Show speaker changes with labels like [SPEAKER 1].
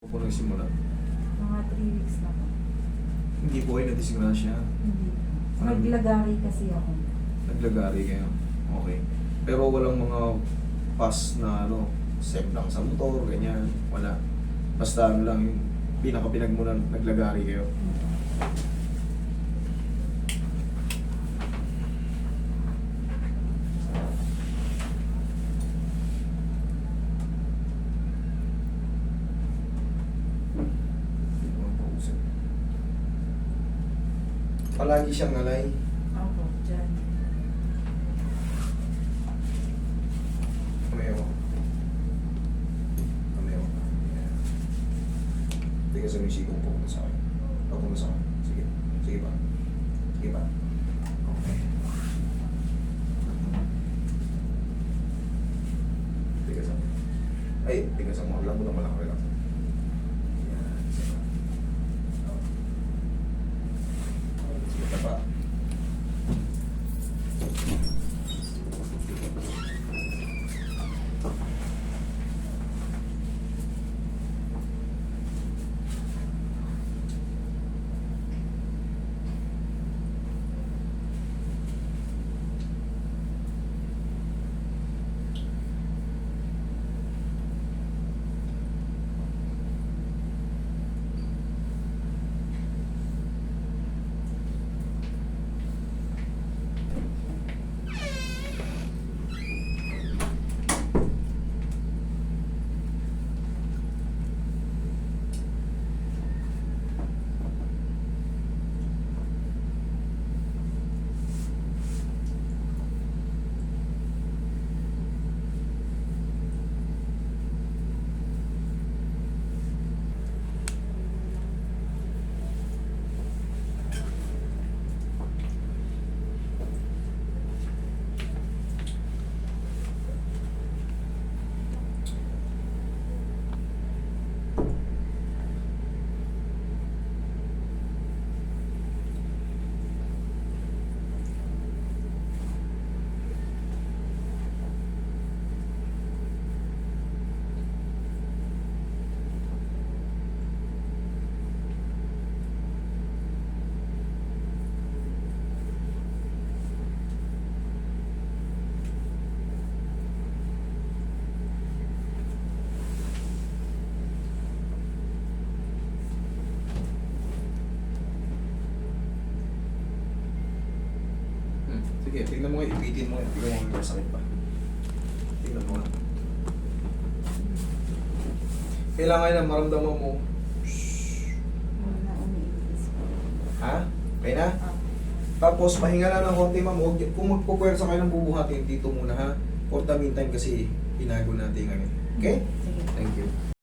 [SPEAKER 1] Po nagsimula.
[SPEAKER 2] Mga 3 weeks na po.
[SPEAKER 1] Hindi po kayo nadisgrasya.
[SPEAKER 2] Hindi.
[SPEAKER 1] Parang-
[SPEAKER 2] Naglagari kasi ako.
[SPEAKER 1] Naglagari kayo. Okay. Pero walang mga pass na semplang sa motor, ganyan. Wala. Basta lang yung pinakapinag mo na naglagari kayo. Hindi ko mapausap. Palagi siyang nalay.
[SPEAKER 2] Ako, dyan.
[SPEAKER 1] Kameo. Kameo. Yan. Tingnan sa may sikong po sa akin. Ako mo sa akin. Sige. Sige pa. Sige pa. Okay. Tingnan sa ay, tingnan sa mga lambot ang malaki relax. Yan. Sige pa. Sige ka pa. Sige, tingnan mo nga, ipitin mo nga. Tingnan mo nga may sakit pa. Tingnan mo nga. Kailangan na maramdaman mo.
[SPEAKER 2] Wala, umiitis po.
[SPEAKER 1] Ha? Okay na?
[SPEAKER 2] Ah,
[SPEAKER 1] Tapos, pahinga na ng konti, ma'am. Kung magpupwersa kayo ng bubuhatin, dito muna ha. For the meantime kasi, pinago natin ngayon. Okay?
[SPEAKER 2] sige.
[SPEAKER 1] Thank you.